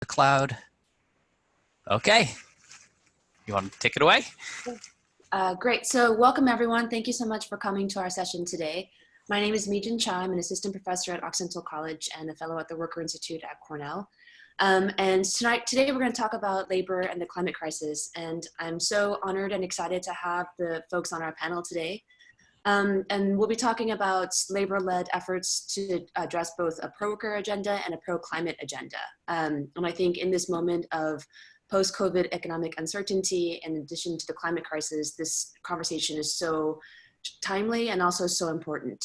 the cloud. Okay, you want to take it away? Great. So welcome, everyone. Thank you so much for coming to our session today. My name is Mijin. I'm an assistant professor at Occidental College and a fellow at the Worker Institute at Cornell. And today we're going to talk about labor and the climate crisis. And I'm so honored and excited to have the folks on our panel today. And we'll be talking about labor-led efforts to address both a pro-worker agenda and a pro-climate agenda. And I think in this moment of post-COVID economic uncertainty, in addition to the climate crisis, this conversation is so timely and also so important.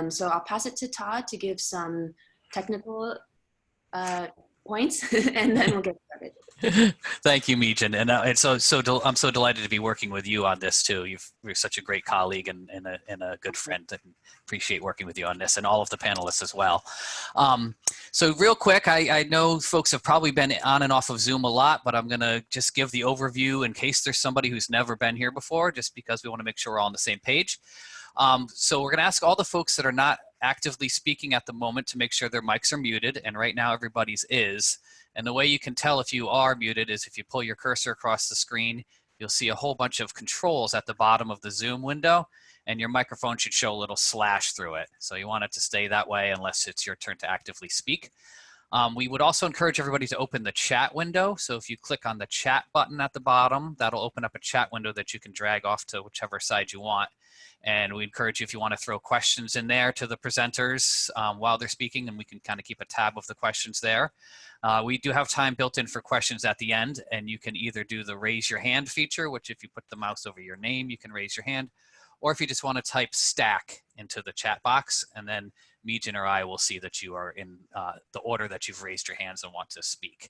So I'll pass it to Todd to give some technical points, and then we'll get started. Thank you, Mijin, and I'm so delighted to be working with you on this too. You're such a great colleague and a good friend, and appreciate working with you on this, and all of the panelists as well. So real quick, I know folks have probably been on and off of Zoom a lot, but I'm gonna just give the overview in case there's somebody who's never been here before, just because we want to make sure we're all on the same page. So we're gonna ask all the folks that are not actively speaking at the moment to make sure their mics are muted, and right now everybody's is. And the way you can tell if you are muted is if you pull your cursor across the screen, you'll see a whole bunch of controls at the bottom of the Zoom window, and your microphone should show a little slash through it. So you want it to stay that way unless it's your turn to actively speak. We would also encourage everybody to open the chat window. So if you click on the chat button at the bottom, that'll open up a chat window that you can drag off to whichever side you want. And we encourage you, if you want to throw questions in there to the presenters while they're speaking, and we can kind of keep a tab of the questions there. We do have time built in for questions at the end, and you can either do the raise your hand feature, which if you put the mouse over your name, you can raise your hand, or if you just want to type stack into the chat box, and then Mijin or I will see that you are in the order that you've raised your hands and want to speak.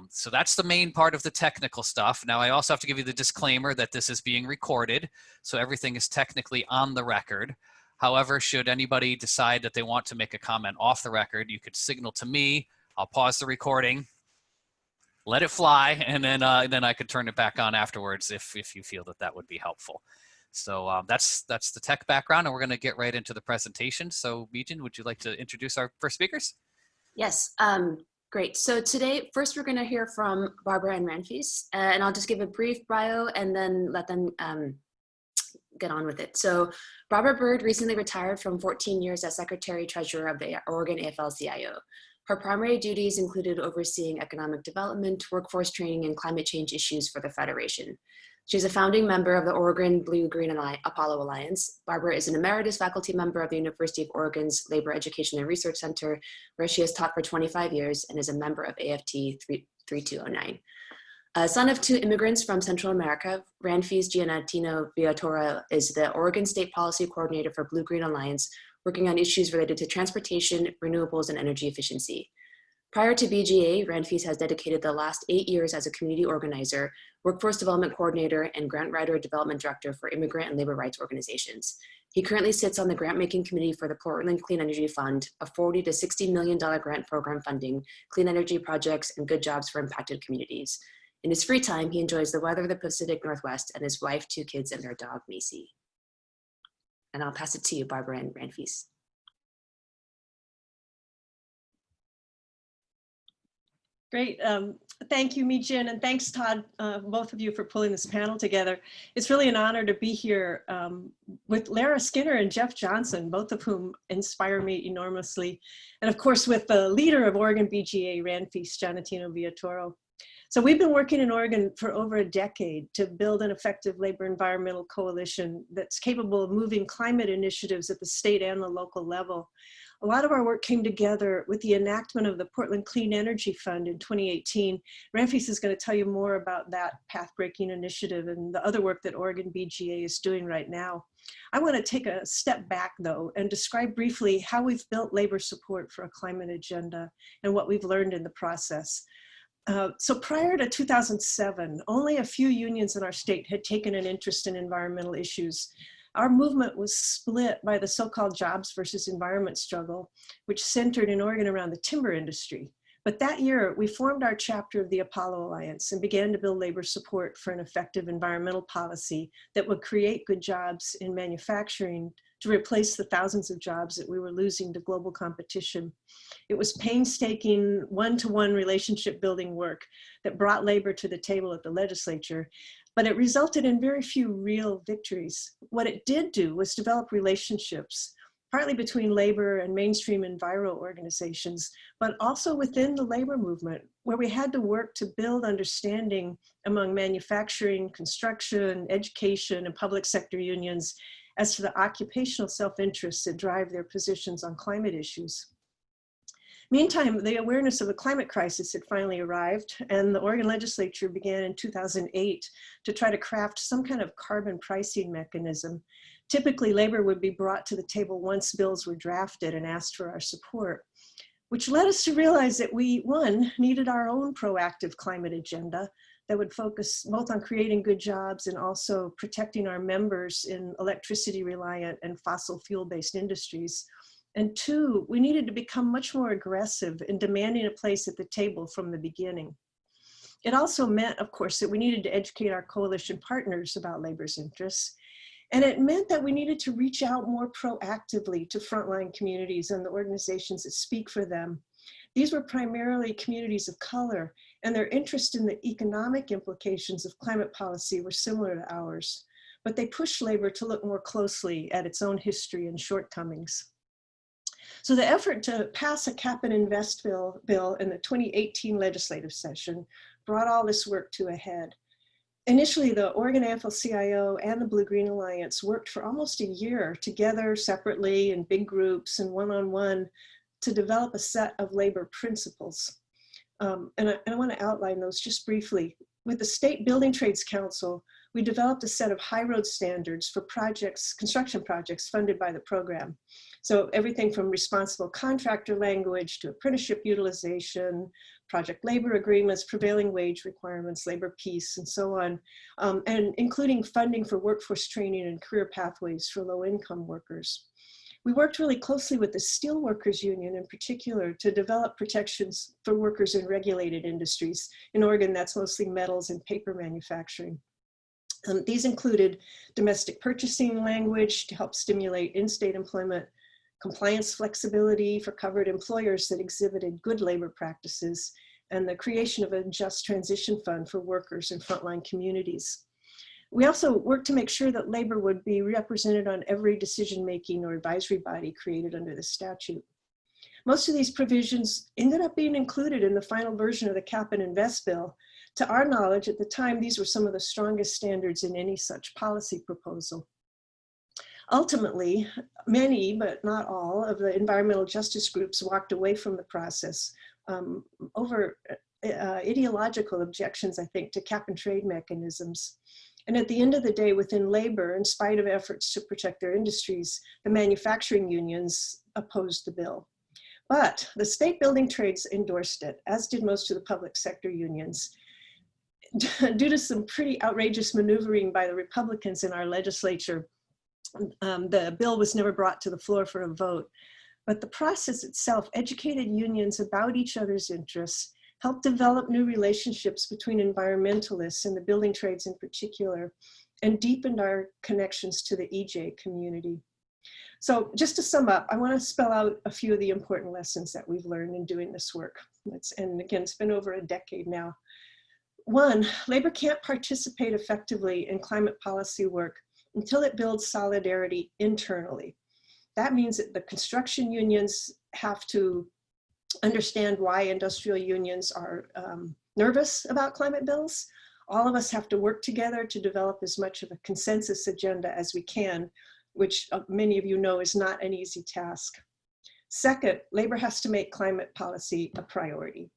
So that's the main part of the technical stuff. Now I also have to give you the disclaimer that this is being recorded, so everything is technically on the record. However, should anybody decide that they want to make a comment off the record, you could signal to me. I'll pause the recording, let it fly, and then I could turn it back on afterwards if you feel that that would be helpful. So that's the tech background, and we're going to get right into the presentation. So Mijin, would you like to introduce our first speakers? Yes. Great. So today, first we're going to hear from Barbara and Ranfis, and I'll just give a brief bio and then let them get on with it. So Barbara Byrd recently retired from 14 years as Secretary Treasurer of the Oregon AFL-CIO. Her primary duties included overseeing economic development, workforce training, and climate change issues for the Federation. She's a founding member of the Oregon BlueGreen Apollo Alliance. Barbara is an emeritus faculty member of the University of Oregon's Labor Education and Research Center, where she has taught for 25 years and is a member of AFT 3209. Son of two immigrants from Central America, Ranfis Giannettino Villatoro is the Oregon State Policy Coordinator for BlueGreen Alliance, working on issues related to transportation, renewables, and energy efficiency. Prior to BGA, Ranfis has dedicated the last 8 years as a community organizer, workforce development coordinator, and grant writer development director for immigrant and labor rights organizations. He currently sits on the grant-making committee for the Portland Clean Energy Fund, a $40 to $60 million grant program funding clean energy projects and good jobs for impacted communities. In his free time, he enjoys the weather of the Pacific Northwest and his wife, 2 kids, and their dog, Macy. And I'll pass it to you, Barbara and Ranfis. Great. Thank you, Mijin, and thanks, Todd, both of you for pulling this panel together. It's really an honor to be here with Lara Skinner and Jeff Johnson, both of whom inspire me enormously. And of course, with the leader of Oregon BGA, Ranfis, Giannettino Villatoro. So we've been working in Oregon for over a decade to build an effective labor environmental coalition that's capable of moving climate initiatives at the state and the local level. A lot of our work came together with the enactment of the Portland Clean Energy Fund in 2018. Ranfis is going to tell you more about that path-breaking initiative and the other work that Oregon BGA is doing right now. I want to take a step back, though, and describe briefly how we've built labor support for a climate agenda and what we've learned in the process. So prior to 2007, only a few unions in our state had taken an interest in environmental issues. Our movement was split by the so-called jobs versus environment struggle, which centered in Oregon around the timber industry. But that year, we formed our chapter of the Apollo Alliance and began to build labor support for an effective environmental policy that would create good jobs in manufacturing, to replace the thousands of jobs that we were losing to global competition. It was painstaking one-to-one relationship building work that brought labor to the table at the legislature, but it resulted in very few real victories. What it did do was develop relationships, partly between labor and mainstream enviro organizations, but also within the labor movement, where we had to work to build understanding among manufacturing, construction, education, and public sector unions as to the occupational self-interests that drive their positions on climate issues. Meantime, the awareness of the climate crisis had finally arrived, and the Oregon legislature began in 2008 to try to craft some kind of carbon pricing mechanism. Typically, labor would be brought to the table once bills were drafted and asked for our support, which led us to realize that we, one, needed our own proactive climate agenda that would focus both on creating good jobs and also protecting our members in electricity-reliant and fossil fuel-based industries. And two, we needed to become much more aggressive in demanding a place at the table from the beginning. It also meant, of course, that we needed to educate our coalition partners about labor's interests. And it meant that we needed to reach out more proactively to frontline communities and the organizations that speak for them. These were primarily communities of color, and their interest in the economic implications of climate policy were similar to ours. But they pushed labor to look more closely at its own history and shortcomings. So the effort to pass a cap and invest bill in the 2018 legislative session brought all this work to a head. Initially, the Oregon AFL-CIO and the BlueGreen Alliance worked for almost a year together, separately, in big groups and one-on-one to develop a set of labor principles. And I want to outline those just briefly. With the State Building Trades Council, we developed a set of high road standards for projects, construction projects funded by the program. So everything from responsible contractor language to apprenticeship utilization, project labor agreements, prevailing wage requirements, labor peace, and so on, and including funding for workforce training and career pathways for low-income workers. We worked really closely with the Steelworkers Union in particular to develop protections for workers in regulated industries. In Oregon, that's mostly metals and paper manufacturing. These included domestic purchasing language to help stimulate in-state employment, compliance flexibility for covered employers that exhibited good labor practices, and the creation of a just transition fund for workers in frontline communities. We also worked to make sure that labor would be represented on every decision-making or advisory body created under the statute. Most of these provisions ended up being included in the final version of the Cap and Invest bill. To our knowledge, at the time, these were some of the strongest standards in any such policy proposal. Ultimately, many, but not all, of the environmental justice groups walked away from the process over ideological objections, I think, to cap and trade mechanisms. And at the end of the day, within labor, in spite of efforts to protect their industries, the manufacturing unions opposed the bill. But the state building trades endorsed it, as did most of the public sector unions. Due to some pretty outrageous maneuvering by the Republicans in our legislature, the bill was never brought to the floor for a vote. But the process itself educated unions about each other's interests, helped develop new relationships between environmentalists and the building trades in particular, and deepened our connections to the EJ community. So just to sum up, I want to spell out a few of the important lessons that we've learned in doing this work. And again, it's been over a decade now. One, labor can't participate effectively in climate policy work until it builds solidarity internally. That means that the construction unions have to understand why industrial unions are nervous about climate bills. All of us have to work together to develop as much of a consensus agenda as we can, which many of you know is not an easy task. Second, labor has to make climate policy a priority,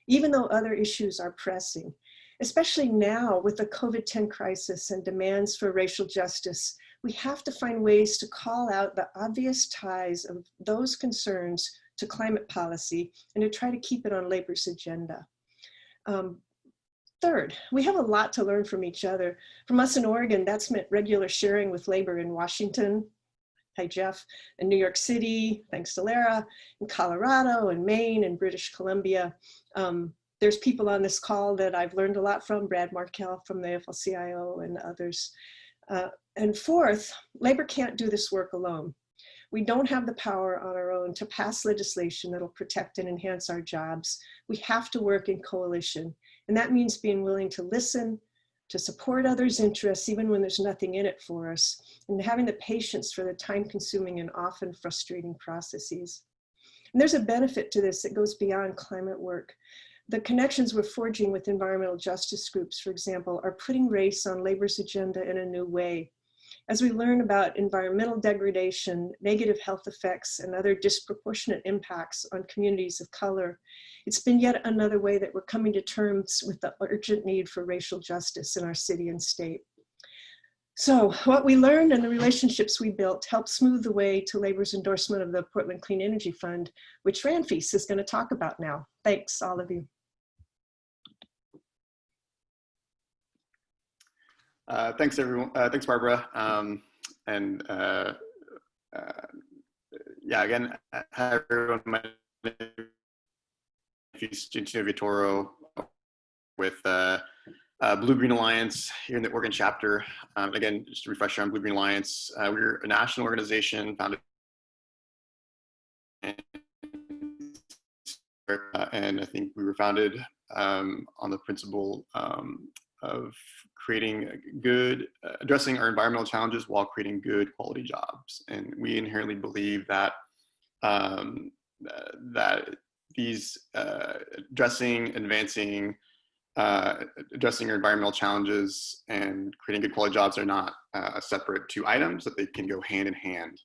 even though other issues are pressing. Especially now with the COVID-10 crisis and demands for racial justice, we have to find ways to call out the obvious ties of those concerns to climate policy and to try to keep it on labor's agenda. Third, we have a lot to learn from each other. From us in Oregon, that's meant regular sharing with labor in Washington, hi Jeff, in New York City, thanks to Lara, in Colorado and Maine and British Columbia. There's people on this call that I've learned a lot from, Brad Markell from the AFL-CIO and others. And fourth, labor can't do this work alone. We don't have the power on our own to pass legislation that'll protect and enhance our jobs. We have to work in coalition. And that means being willing to listen, to support others' interests, even when there's nothing in it for us, and having the patience for the time-consuming and often frustrating processes. And there's a benefit to this that goes beyond climate work. The connections we're forging with environmental justice groups, for example, are putting race on labor's agenda in a new way. As we learn about environmental degradation, negative health effects, and other disproportionate impacts on communities of color, it's been yet another way that we're coming to terms with the urgent need for racial justice in our city and state. So what we learned and the relationships we built helped smooth the way to labor's endorsement of the Portland Clean Energy Fund, which Ranfis is going to talk about now. Thanks, all of you. Thanks, everyone. Thanks, Barbara. Yeah, again, hi, everyone. My name is Giannettino Villatoro with BlueGreen Alliance here in the Oregon chapter. Again, just a refresher on BlueGreen Alliance. We're a national organization founded and I think we were founded on the principle of creating addressing our environmental challenges while creating good quality jobs. And we inherently believe that that these addressing our environmental challenges and creating good quality jobs are not separate two items, that they can go hand in hand.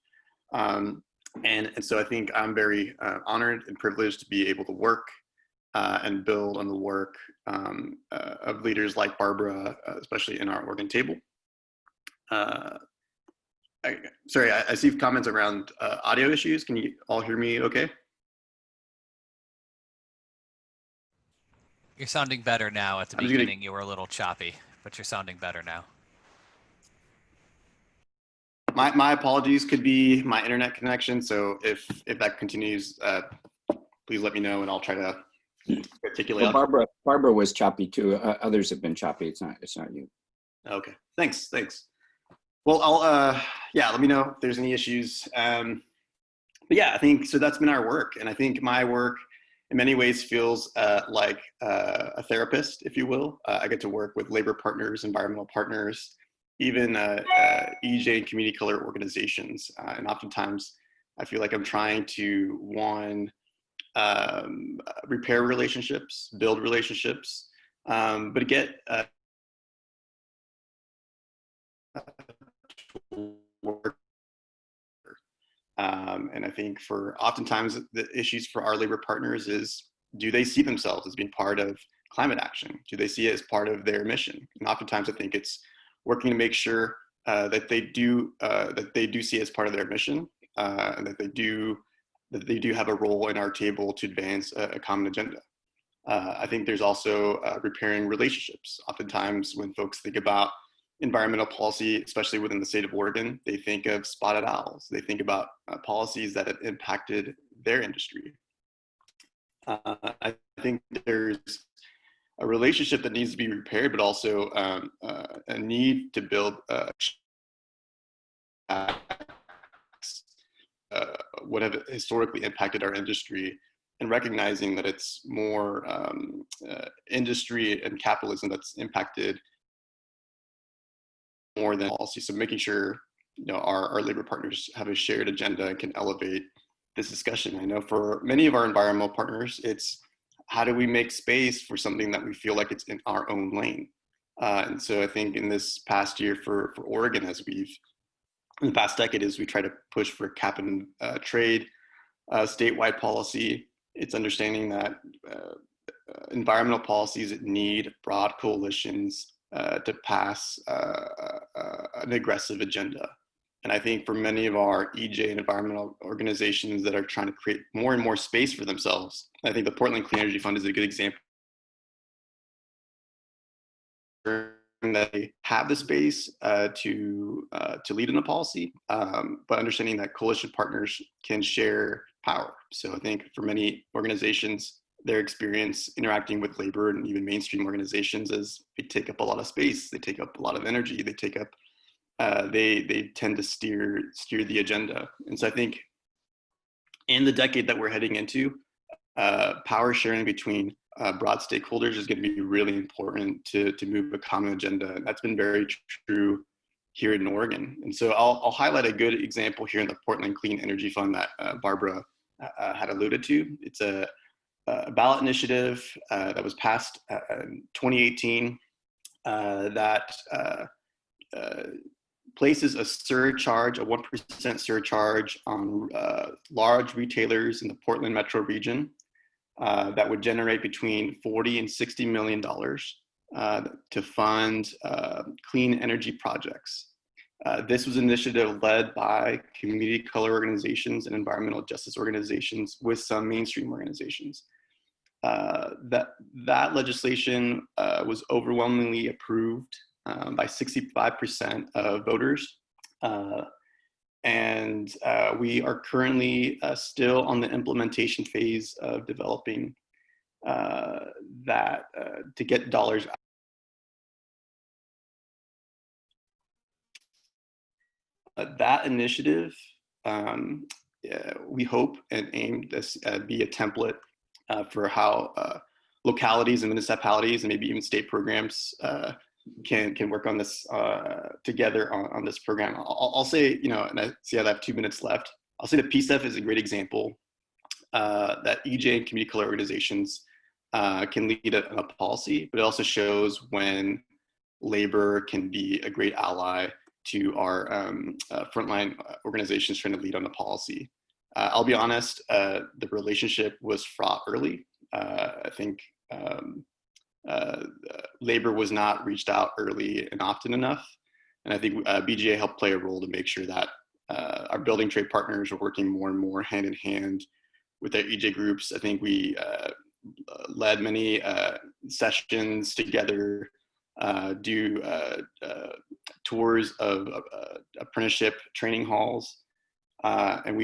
And so I think I'm very honored and privileged to be able to work and build on the work of leaders like Barbara, especially in our Oregon table. Sorry, I see comments around audio issues. Can you all hear me okay? You're sounding better now. At the beginning, you were a little choppy, but you're sounding better now. My apologies, could be my internet connection. So if that continues, please let me know and I'll try to articulate. Well, Barbara was choppy too. Others have been choppy. It's not you. Okay, thanks. Well, yeah, let me know if there's any issues. But yeah, I think, so that's been our work. And I think my work in many ways feels like a therapist, if you will. I get to work with labor partners, environmental partners, even EJ and community color organizations. And oftentimes I feel like I'm trying to, one, repair relationships, build relationships, but get work. And I think for oftentimes the issues for our labor partners is, do they see themselves as being part of climate action? Do they see it as part of their mission? And oftentimes I think it's working to make sure that they do see it as part of their mission, and that they do have a role in our table to advance a common agenda. I think there's also repairing relationships. Oftentimes when folks think about environmental policy, especially within the state of Oregon, they think of spotted owls. They think about policies that have impacted their industry. I think there's a relationship that needs to be repaired, but also a need to build what have historically impacted our industry, and recognizing that it's more industry and capitalism that's impacted more than policy. So making sure, you know, our labor partners have a shared agenda and can elevate this discussion. I know for many of our environmental partners, it's how do we make space for something that we feel like it's in our own lane? And so I think in this past year for Oregon, in the past decade, as we try to push for cap and trade statewide policy, it's understanding that environmental policies need broad coalitions to pass an aggressive agenda. And I think for many of our EJ and environmental organizations that are trying to create more and more space for themselves, I think the Portland Clean Energy Fund is a good example. That they have the space to lead in the policy, but understanding that coalition partners can share power. So I think for many organizations, their experience interacting with labor and even mainstream organizations is they take up a lot of space, they take up a lot of energy, they take up they tend to steer the agenda. And so I think in the decade that we're heading into, power sharing between broad stakeholders is going to be really important to move a common agenda. And that's been very true here in Oregon. And so I'll highlight a good example here in the Portland Clean Energy Fund that Barbara had alluded to. It's a ballot initiative that was passed in 2018 that places a surcharge, a 1% surcharge on large retailers in the Portland metro region that would generate between $40 and $60 million to fund clean energy projects. This was an initiative led by community color organizations and environmental justice organizations with some mainstream organizations. That legislation was overwhelmingly approved by 65% of voters. And we are currently still on the implementation phase of developing that to get dollars out. That initiative, we hope and aim to be a template for how localities and municipalities and maybe even state programs can work on this together on this program. I'll say, you know, and I see I have 2 minutes left. I'll say the PSEF is a great example that EJ and community color organizations can lead a policy, but it also shows when labor can be a great ally to our frontline organizations trying to lead on the policy. I'll be honest, the relationship was fraught early. I think labor was not reached out early and often enough. And I think BGA helped play a role to make sure that our building trade partners are working more and more hand in hand with their EJ groups. I think we led many sessions together, do tours of apprenticeship training halls. And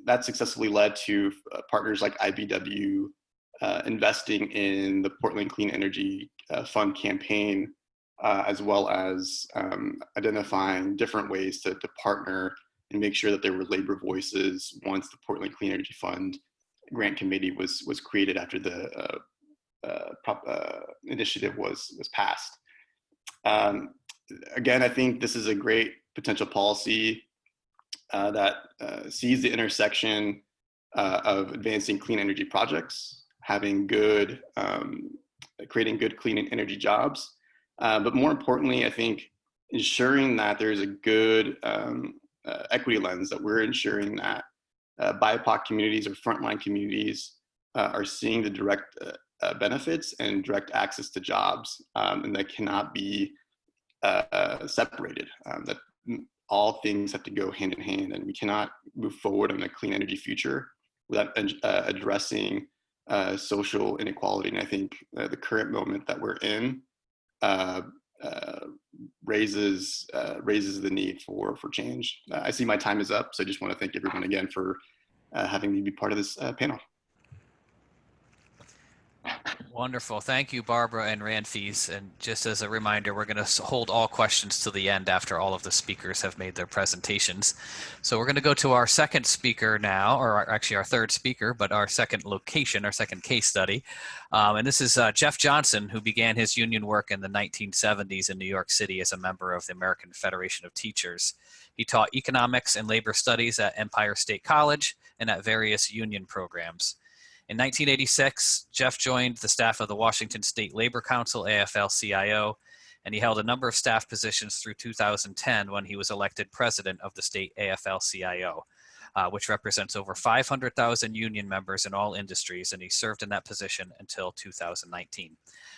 that successfully led to partners like IBW investing in the Portland Clean Energy Fund campaign, as well as identifying different ways to partner and make sure that there were labor voices once the Portland Clean Energy Fund grant committee was created after the initiative was passed. Again, I think this is a great potential policy that sees the intersection of advancing clean energy projects, having good, creating good clean energy jobs, but more importantly, I think ensuring that there's a good equity lens, that we're ensuring that BIPOC communities or frontline communities are seeing the direct benefits and direct access to jobs, and that cannot be separated, that all things have to go hand in hand, and we cannot move forward on a clean energy future without addressing social inequality. And I think the current moment that we're in raises the need for change. I see my time is up, so I just want to thank everyone again for having me be part of this panel. Wonderful. Thank you, Barbara and Ranfis. And just as a reminder, we're going to hold all questions to the end after all of the speakers have made their presentations. So we're going to go to our second speaker now, or actually our third speaker, but our second location, our second case study. And this is Jeff Johnson, who began his union work in the 1970s in New York City as a member of the American Federation of Teachers. He taught economics and labor studies at Empire State College and at various union programs. In 1986, Jeff joined the staff of the Washington State Labor Council, AFL-CIO, and he held a number of staff positions through 2010 when he was elected president of the state AFL-CIO, which represents over 500,000 union members in all industries, and he served in that position until 2019.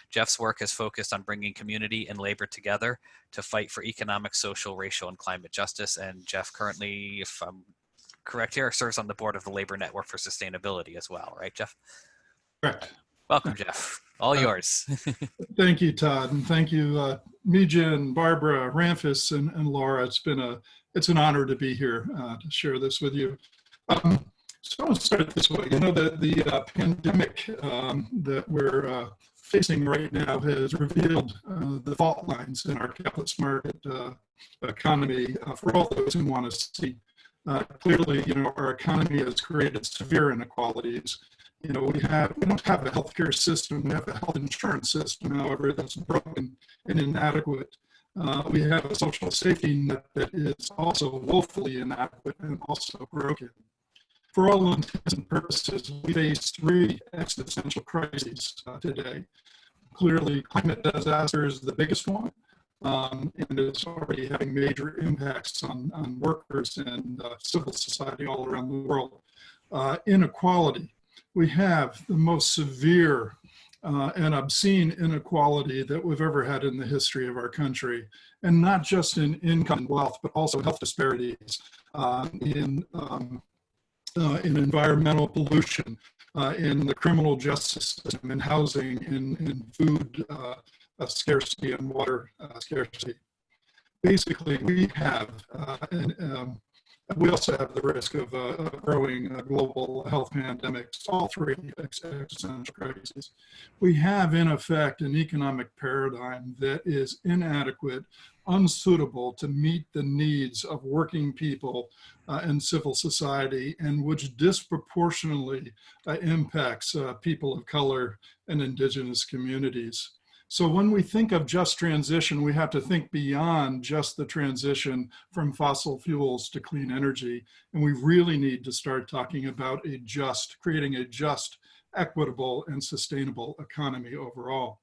Jeff's work has focused on bringing community and labor together to fight for economic, social, racial, and climate justice, and Jeff currently, if I'm correct here, serves on the board of the Labor Network for Sustainability as well, right, Jeff? Correct. Welcome, Jeff. All yours. Thank you, Todd, and thank you, Mijin, Barbara, Ranfis, and Lara. It's an honor to be here to share this with you. So I want to start it this way. You know, the pandemic that we're facing right now has revealed the fault lines in our capitalist market economy for all those who want to see. Clearly, our economy has created severe inequalities. We don't have a healthcare system. We have a health insurance system, however, that's broken and inadequate. We have a social safety net that is also woefully inadequate and also broken. For all intents and purposes, we face three existential crises today. Clearly, climate disaster is the biggest one, and it's already having major impacts on workers and civil society all around the world. Inequality. We have the most severe and obscene inequality that we've ever had in the history of our country, and not just in income and wealth, but also health disparities, in environmental pollution, in the criminal justice system, in housing, in food scarcity and water scarcity. Basically, we have, we also have the risk of a growing global health pandemics, all three existential crises. We have, in effect, an economic paradigm that is inadequate, unsuitable to meet the needs of working people and civil society, and which disproportionately impacts people of color and indigenous communities. So when we think of just transition, we have to think beyond just the transition from fossil fuels to clean energy. And we really need to start talking about creating a just, equitable, and sustainable economy overall.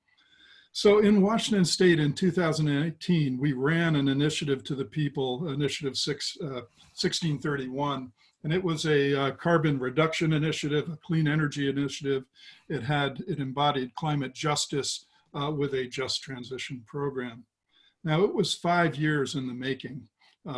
So in Washington State in 2018, we ran an initiative to the people, Initiative 1631, and it was a carbon reduction initiative, a clean energy initiative. It embodied climate justice with a just transition program. Now, it was 5 years in the making.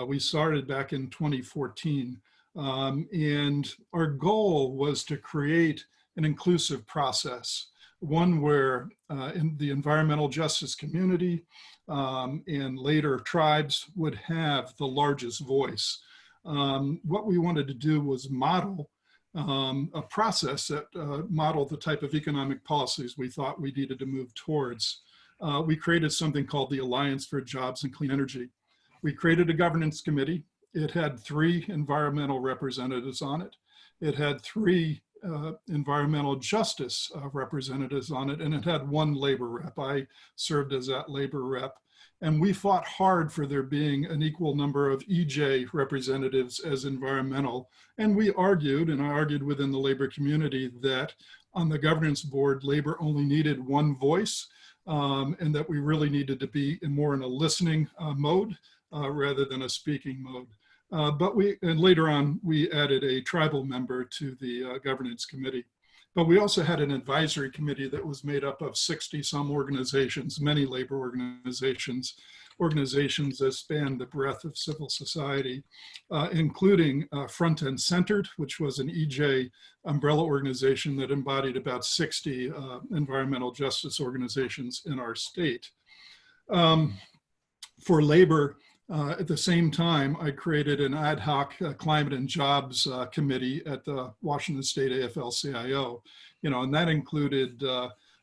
We started back in 2014, and our goal was to create an inclusive process, one where in the environmental justice community and later tribes would have the largest voice. What we wanted to do was model a process that modeled the type of economic policies we thought we needed to move towards. We created something called the Alliance for Jobs and Clean Energy. We created a governance committee. It had 3 environmental representatives on it. It had 3 environmental justice representatives on it, and it had 1 labor rep. I served as that labor rep. And we fought hard for there being an equal number of EJ representatives as environmental. And we argued, and I argued within the labor community, that on the governance board, labor only needed 1 voice, and that we really needed to be more in a listening mode rather than a speaking mode. And later on, we added a tribal member to the governance committee. But we also had an advisory committee that was made up of 60-some organizations, many labor organizations that span the breadth of civil society, including Front and Centered, which was an EJ umbrella organization that embodied about 60 environmental justice organizations in our state. For labor, at the same time, I created an ad hoc climate and jobs committee at the Washington State AFL-CIO, and that included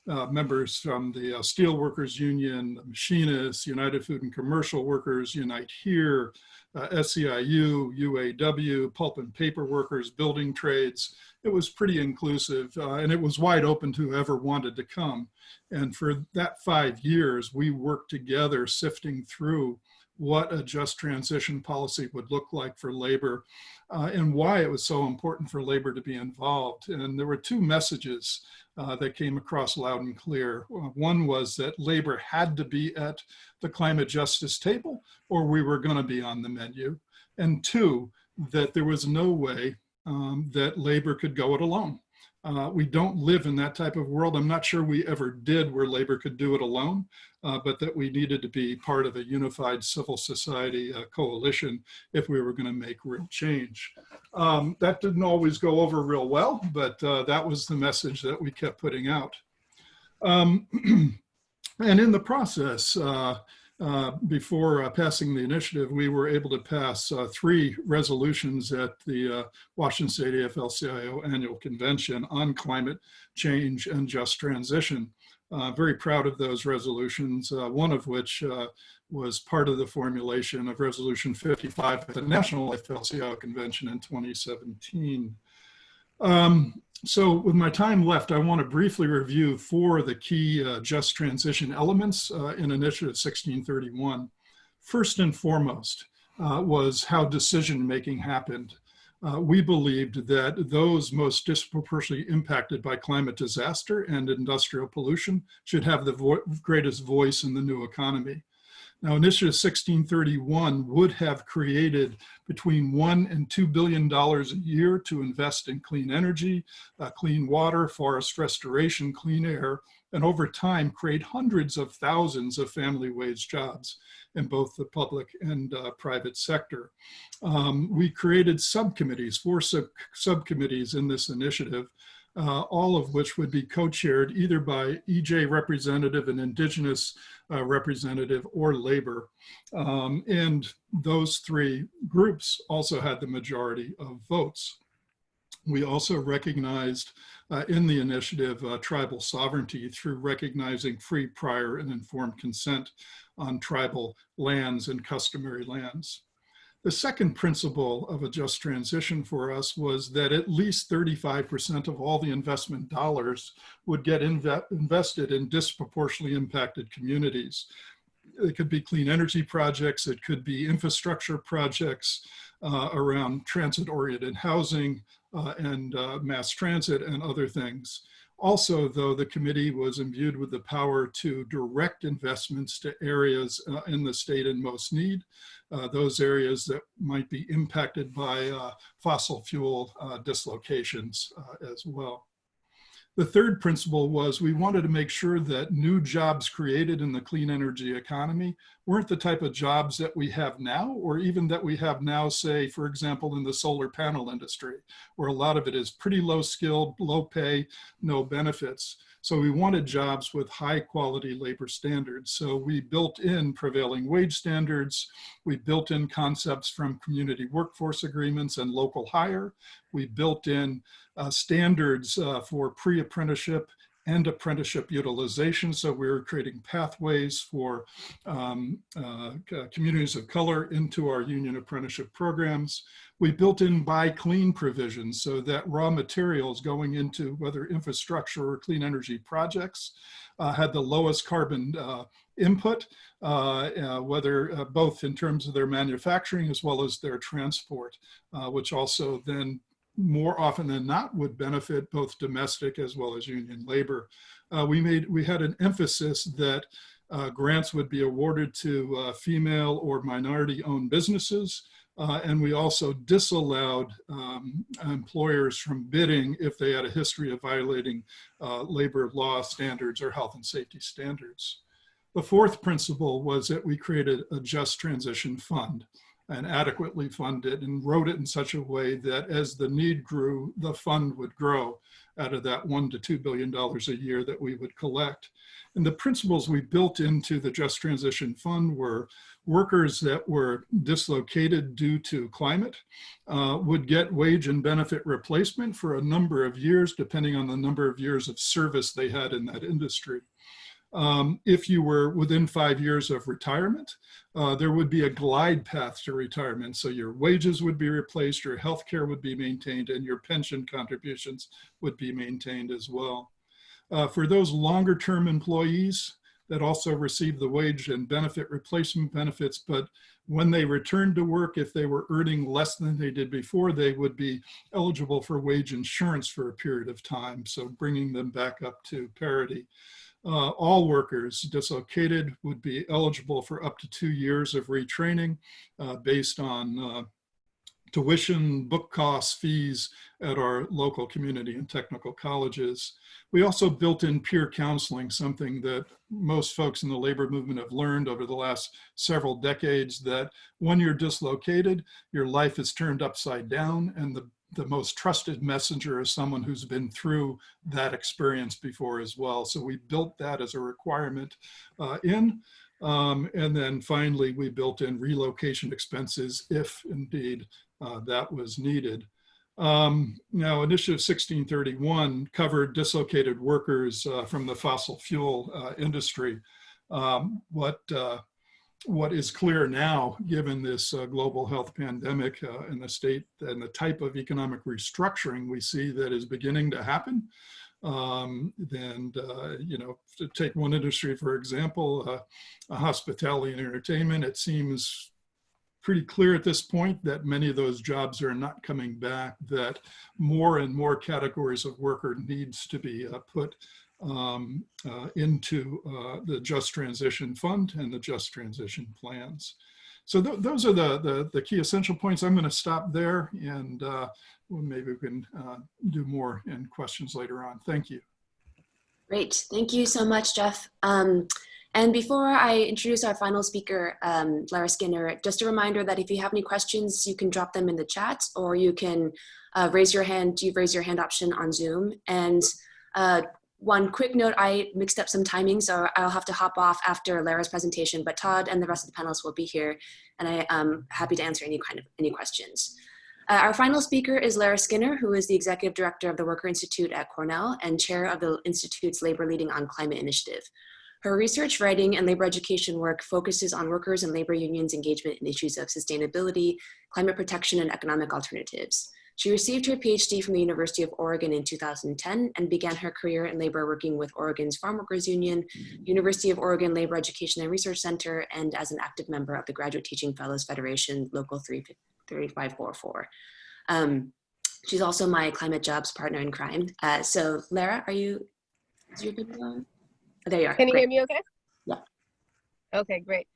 members from the Steelworkers Union, Machinists, United Food and Commercial Workers, Unite Here, SEIU, UAW, Pulp and Paper Workers, Building Trades. It was pretty inclusive, and it was wide open to whoever wanted to come. And for that 5 years, we worked together sifting through what a just transition policy would look like for labor and why it was so important for labor to be involved. And there were 2 messages that came across loud and clear. One was that labor had to be at the climate justice table or we were going to be on the menu. And 2, that there was no way that labor could go it alone. We don't live in that type of world. I'm not sure we ever did where labor could do it alone, but that we needed to be part of a unified civil society coalition if we were going to make real change. That didn't always go over real well, but that was the message that we kept putting out. And in the process, before passing the initiative, we were able to pass 3 resolutions at the Washington State AFL-CIO annual convention on climate change and just transition. Very proud of those resolutions, one of which was part of the formulation of Resolution 55 at the National AFL-CIO Convention in 2017. So with my time left, I want to briefly review 4 of the key just transition elements in Initiative 1631. First and foremost was how decision-making happened. We believed that those most disproportionately impacted by climate disaster and industrial pollution should have the greatest voice in the new economy. Now, Initiative 1631 would have created between $1 and $2 billion a year to invest in clean energy, clean water, forest restoration, clean air, and over time create hundreds of thousands of family wage jobs in both the public and private sector. We created subcommittees, 4 subcommittees in this initiative, all of which would be co-chaired either by EJ representative, an Indigenous representative, or labor. And those 3 groups also had the majority of votes. We also recognized in the initiative tribal sovereignty through recognizing free, prior, and informed consent on tribal lands and customary lands. The second principle of a just transition for us was that at least 35% of all the investment dollars would get invested in disproportionately impacted communities. It could be clean energy projects, it could be infrastructure projects around transit-oriented housing and mass transit and other things. Also, though, the committee was imbued with the power to direct investments to areas in the state in most need, those areas that might be impacted by fossil fuel dislocations as well. The third principle was we wanted to make sure that new jobs created in the clean energy economy weren't the type of jobs that we have now, or even that we have now, say, for example, in the solar panel industry, where a lot of it is pretty low skilled, low pay, no benefits. So we wanted jobs with high quality labor standards. So we built in prevailing wage standards. We built in concepts from community workforce agreements and local hire. We built in standards for pre-apprenticeship and apprenticeship utilization. So we were creating pathways for communities of color into our union apprenticeship programs. We built in buy clean provisions so that raw materials going into whether infrastructure or clean energy projects had the lowest carbon input, whether both in terms of their manufacturing as well as their transport, which also then more often than not would benefit both domestic as well as union labor. We had an emphasis that grants would be awarded to female or minority owned businesses. And we also disallowed employers from bidding if they had a history of violating labor law standards or health and safety standards. The fourth principle was that we created a just transition fund and adequately funded and wrote it in such a way that as the need grew, the fund would grow out of that $1 to $2 billion a year that we would collect. And the principles we built into the Just Transition Fund were workers that were dislocated due to climate would get wage and benefit replacement for a number of years, depending on the number of years of service they had in that industry. If you were within 5 years of retirement, there would be a glide path to retirement. So your wages would be replaced, your health care would be maintained, and your pension contributions would be maintained as well. For those longer term employees that also receive the wage and benefit replacement benefits, but when they returned to work, if they were earning less than they did before, they would be eligible for wage insurance for a period of time. So bringing them back up to parity. All workers dislocated would be eligible for up to 2 years of retraining based on tuition, book costs, fees at our local community and technical colleges. We also built in peer counseling, something that most folks in the labor movement have learned over the last several decades, that when you're dislocated, your life is turned upside down, and the most trusted messenger is someone who's been through that experience before as well. So we built that as a requirement and then finally, we built in relocation expenses if indeed that was needed. Now, Initiative 1631 covered dislocated workers from the fossil fuel industry. What is clear now, given this global health pandemic and the state and the type of economic restructuring we see that is beginning to happen, you know, to take one industry, for example, hospitality and entertainment, it seems pretty clear at this point that many of those jobs are not coming back, that more and more categories of worker needs to be put into the Just Transition Fund and the Just Transition plans. So those are the key essential points. I'm going to stop there, and maybe we can do more in questions later on. Thank you. Great, thank you so much, Jeff. And before I introduce our final speaker, Lara Skinner, just a reminder that if you have any questions, you can drop them in the chat, or you can raise your hand. You've raised your hand option on Zoom. And one quick note, I mixed up some timing, so I'll have to hop off after Lara's presentation, but Todd and the rest of the panelists will be here, and I am happy to answer any questions. Our final speaker is Lara Skinner, who is the Executive Director of the Worker Institute at Cornell and Chair of the Institute's Labor Leading on Climate initiative. Her research, writing, and labor education work focuses on workers and labor unions' engagement in issues of sustainability, climate protection, and economic alternatives. She received her PhD from the University of Oregon in 2010 and began her career in labor working with Oregon's Farm Workers Union, University of Oregon Labor Education and Research Center, and as an active member of the Graduate Teaching Fellows Federation, Local 3544. She's also my climate jobs partner in crime. So Lara, is your video? Oh, there you are. Can you Great. hear me okay? Yeah. Okay, great.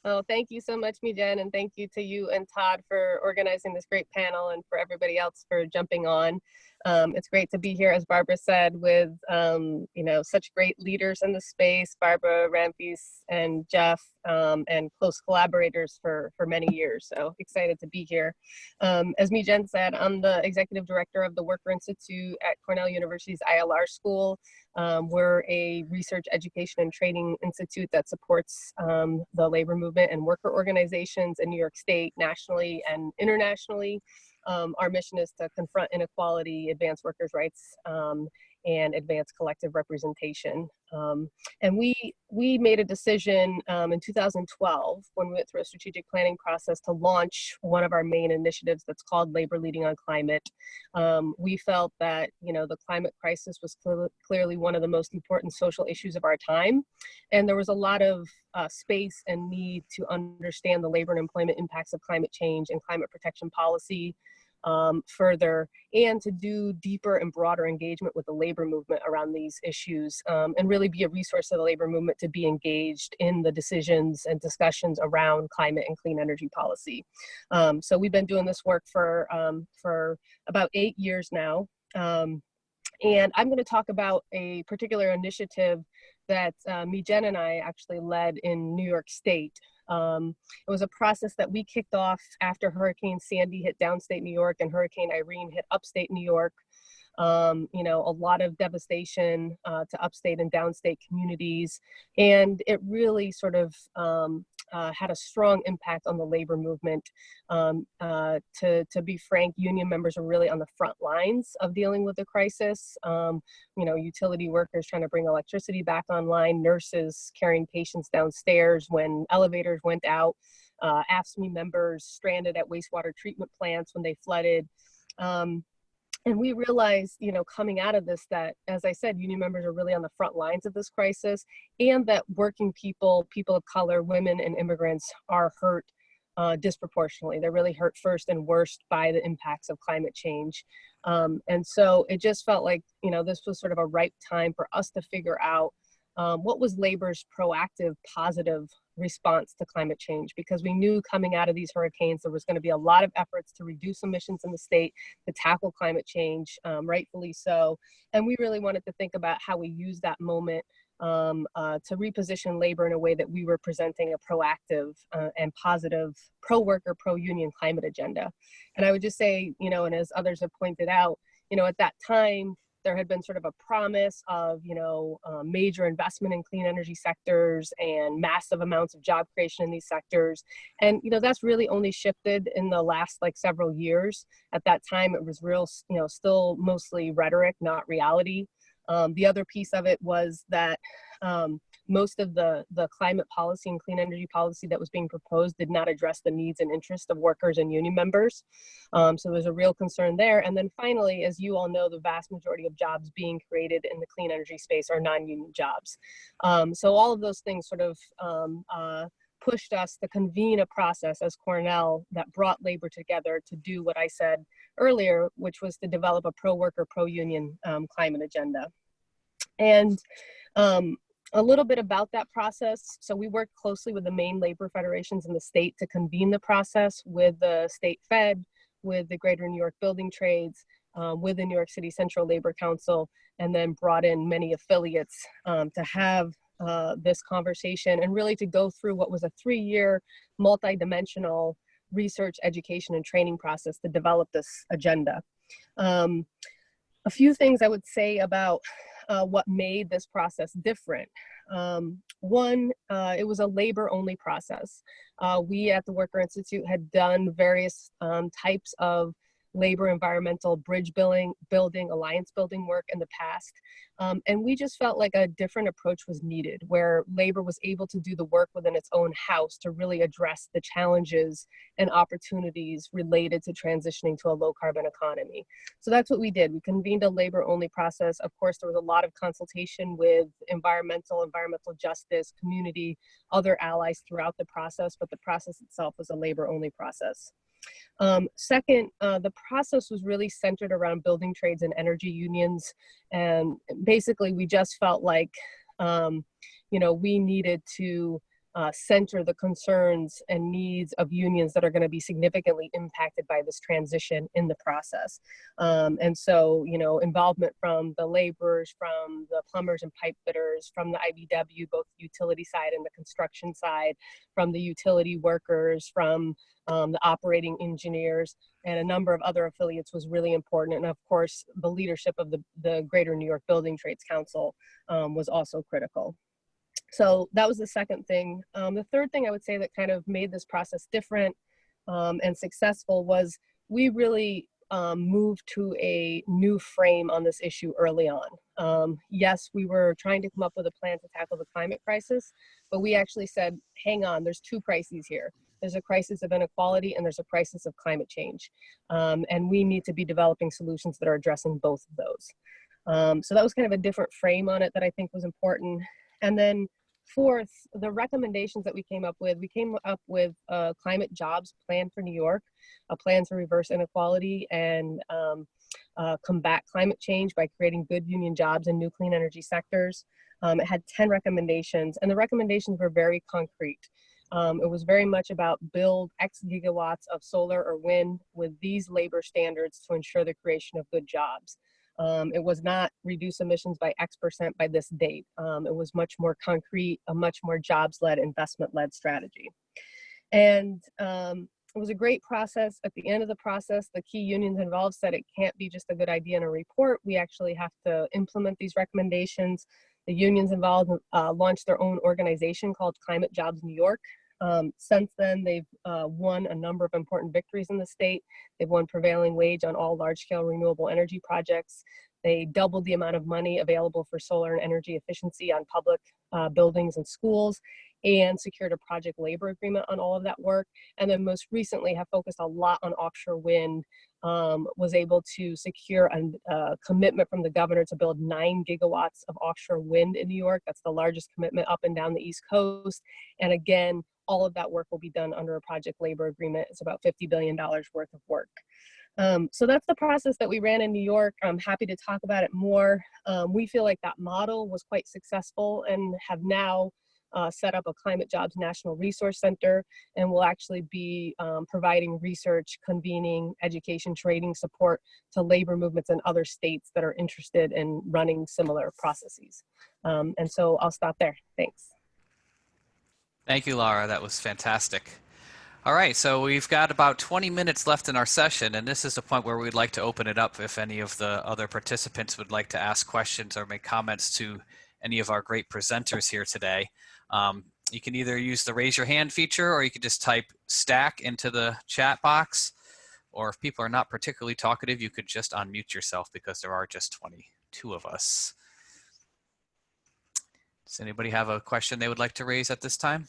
Well, thank you so much, Mijin, and thank you to you and Todd for organizing this great panel and for everybody else for jumping on. It's great to be here, as Barbara said, with you know, such great leaders in the space, Barbara, Ranfis, and Jeff, and close collaborators for many years. So excited to be here. As Mijin said, I'm the executive director of the Worker Institute at Cornell University's ILR School. We're a research, education, and training institute that supports the labor movement and worker organizations in New York State, nationally and internationally. Our mission is to confront inequality, advance workers' rights, and advance collective representation. And we made a decision in 2012, when we went through a strategic planning process, to launch one of our main initiatives that's called Labor Leading on Climate. We felt that, you know, the climate crisis was clearly one of the most important social issues of our time. And there was a lot of space and need to understand the labor and employment impacts of climate change and climate protection policy further, and to do deeper and broader engagement with the labor movement around these issues, and really be a resource to the labor movement to be engaged in the decisions and discussions around climate and clean energy policy. So we've been doing this work for about 8 years now. And I'm going to talk about a particular initiative that Mijin and I actually led in New York State. It was a process that we kicked off after Hurricane Sandy hit downstate New York and Hurricane Irene hit upstate New York. You know, a lot of devastation to upstate and downstate communities. And it really sort of had a strong impact on the labor movement. To be frank, union members are really on the front lines of dealing with the crisis. You know, utility workers trying to bring electricity back online, nurses carrying patients downstairs when elevators went out, AFSCME members stranded at wastewater treatment plants when they flooded. And we realized, you know, coming out of this, that, as I said, union members are really on the front lines of this crisis, and that working people, people of color, women, and immigrants are hurt disproportionately. They're really hurt first and worst by the impacts of climate change. And so it just felt like, you know, this was sort of a ripe time for us to figure out what was labor's proactive, positive response to climate change, because we knew coming out of these hurricanes there was going to be a lot of efforts to reduce emissions in the state, to tackle climate change, rightfully so. And we really wanted to think about how we use that moment to reposition labor in a way that we were presenting a proactive and positive pro-worker, pro-union climate agenda. And I would just say, you know, and as others have pointed out, you know, at that time, there had been sort of a promise of, major investment in clean energy sectors and massive amounts of job creation in these sectors. And, that's really only shifted in the last several years. At that time, it was still mostly rhetoric, not reality. The other piece of it was that most of the climate policy and clean energy policy that was being proposed did not address the needs and interests of workers and union members. So there's a real concern there. And then finally, as you all know, the vast majority of jobs being created in the clean energy space are non-union jobs. So all of those things sort of pushed us to convene a process as Cornell that brought labor together to do what I said earlier, which was to develop a pro-worker, pro-union climate agenda. And a little bit about that process. So we worked closely with the main labor federations in the state to convene the process with the state Fed, with the Greater New York Building Trades, with the New York City Central Labor Council, and then brought in many affiliates to have this conversation and really to go through what was a 3-year multi-dimensional research, education, and training process to develop this agenda. A few things I would say about what made this process different. One, it was a labor-only process. We at the Worker Institute had done various types of labor environmental bridge building, alliance building work in the past. And we just felt like a different approach was needed, where labor was able to do the work within its own house to really address the challenges and opportunities related to transitioning to a low carbon economy. So that's what we did. We convened a labor only process. Of course, there was a lot of consultation with environmental justice, community, other allies throughout the process, but the process itself was a labor only process. Second, the process was really centered around building trades and energy unions. And basically, we just felt like, we needed to center the concerns and needs of unions that are going to be significantly impacted by this transition in the process. And so, involvement from the laborers, from the plumbers and pipe fitters, from the IBW, both the utility side and the construction side, from the utility workers, from the operating engineers, and a number of other affiliates was really important. And of course, the leadership of the Greater New York Building Trades Council was also critical. So that was the second thing. The third thing I would say that kind of made this process different and successful was we really moved to a new frame on this issue early on. Yes, we were trying to come up with a plan to tackle the climate crisis, but we actually said, hang on, there's two crises here. There's a crisis of inequality and there's a crisis of climate change. And we need to be developing solutions that are addressing both of those. So that was kind of a different frame on it that I think was important. And then fourth, the recommendations that we came up with a climate jobs plan for New York, a plan to reverse inequality and combat climate change by creating good union jobs in new clean energy sectors. It had 10 recommendations, and the recommendations were very concrete. It was very much about build X gigawatts of solar or wind with these labor standards to ensure the creation of good jobs. It was not reduce emissions by X% by this date. It was much more concrete, a much more jobs-led, investment-led strategy. And it was a great process. At the end of the process, the key unions involved said it can't be just a good idea in a report. We actually have to implement these recommendations. The unions involved launched their own organization called Climate Jobs New York. Since then, they've won a number of important victories in the state. They've won prevailing wage on all large-scale renewable energy projects. They doubled the amount of money available for solar and energy efficiency on public buildings and schools, and secured a project labor agreement on all of that work. And then most recently have focused a lot on offshore wind, was able to secure a commitment from the governor to build 9 gigawatts of offshore wind in New York. That's the largest commitment up and down the East Coast. And again, all of that work will be done under a project labor agreement. It's about $50 billion worth of work. So that's the process that we ran in New York. I'm happy to talk about it more. We feel like that model was quite successful and have now set up a Climate Jobs National Resource Center, and will actually be providing research, convening, education, training support to labor movements in other states that are interested in running similar processes. And so I'll stop there. Thanks. Thank you, Lara. That was fantastic. All right, so we've got about 20 minutes left in our session, and this is the point where we'd like to open it up if any of the other participants would like to ask questions or make comments to any of our great presenters here today. You can either use the raise your hand feature, or you can just type stack into the chat box. Or if people are not particularly talkative, you could just unmute yourself because there are just 22 of us. Does anybody have a question they would like to raise at this time?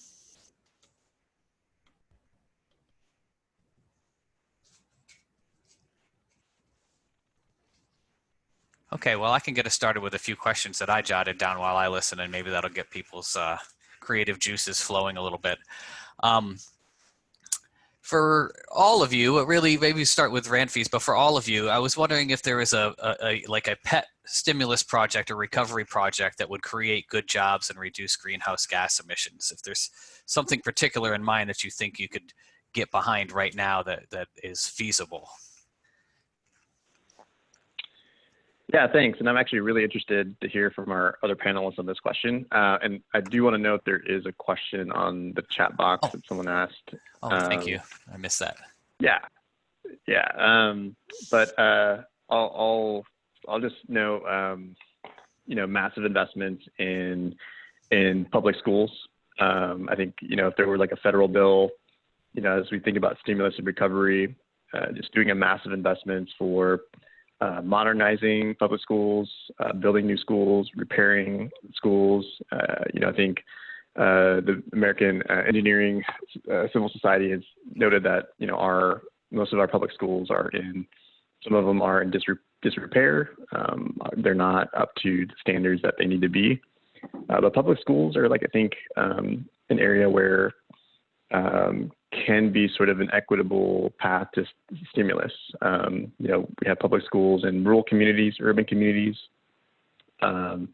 Okay, well, I can get us started with a few questions that I jotted down while I listen, and maybe that'll get people's creative juices flowing a little bit. For all of you, really, maybe start with Ranfis, but for all of you, I was wondering if there is like a pet stimulus project or recovery project that would create good jobs and reduce greenhouse gas emissions. If there's something particular in mind that you think you could get behind right now that is feasible. Yeah, thanks. And I'm actually really interested to hear from our other panelists on this question. And I do want to note there is a question on the chat box that someone asked. Oh, thank you. I missed that. Yeah, yeah. But I'll just note, massive investments in public schools. I think, if there were like a federal bill, as we think about stimulus and recovery, just doing a massive investments for modernizing public schools, building new schools, repairing schools. I think the American Engineering Civil Society has noted that most of our public schools some of them are in disrepair. They're not up to the standards that they need to be. But public schools are an area where can be sort of an equitable path to stimulus. We have public schools in rural communities, urban communities. The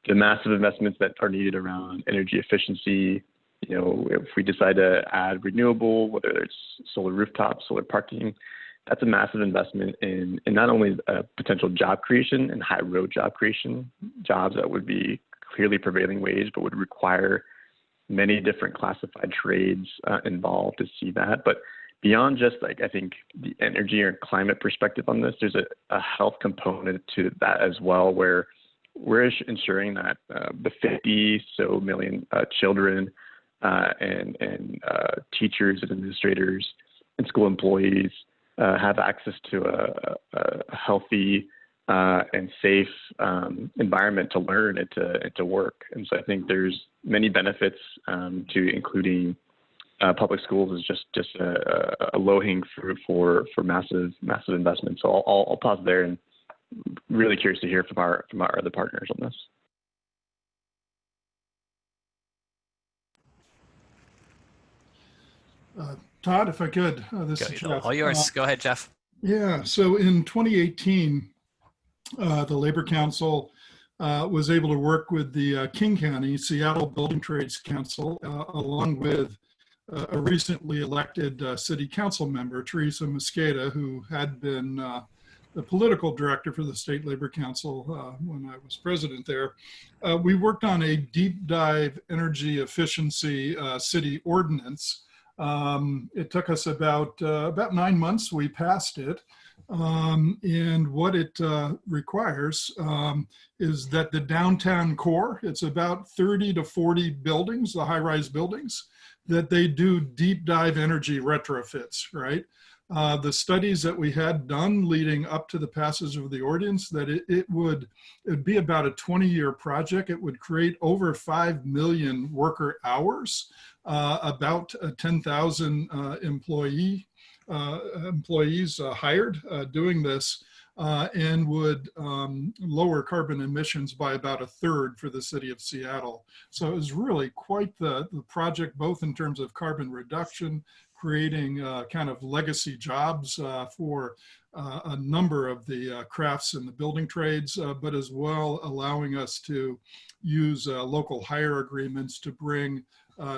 massive investments that are needed around energy efficiency. If we decide to add renewable, whether it's solar rooftops, solar parking, that's a massive investment in not only potential job creation and high road job creation, jobs that would be clearly prevailing wage, but would require many different classified trades involved to see that. But beyond just I think the energy or climate perspective on this, there's a health component to that as well, where we're ensuring that the 50 million children and teachers and administrators and school employees have access to a healthy and safe environment to learn and to work. And so I think there's many benefits to including public schools is just a low-hanging fruit for massive investments. So I'll pause there, and really curious to hear from our other partners on this. Todd, if I could, this is Jeff. All yours. Go ahead, Jeff. Yeah, so in 2018, the Labor Council was able to work with the King County Seattle Building Trades Council, along with a recently elected city council member, Teresa Mosqueda, who had been the political director for the State Labor Council when I was president there. We worked on a deep dive energy efficiency city ordinance. It took us about 9 months. We passed it. And what it requires is that the downtown core, it's about 30 to 40 buildings, the high-rise buildings, that they do deep dive energy retrofits, right? The studies that we had done leading up to the passage of the ordinance, that it would be about a 20-year project. It would create over 5 million worker hours, about 10,000 employees hired doing this, and would lower carbon emissions by about 1/3 for the city of Seattle. So it was really quite the project, both in terms of carbon reduction, creating kind of legacy jobs for a number of the crafts and the building trades, but as well allowing us to use local hire agreements to bring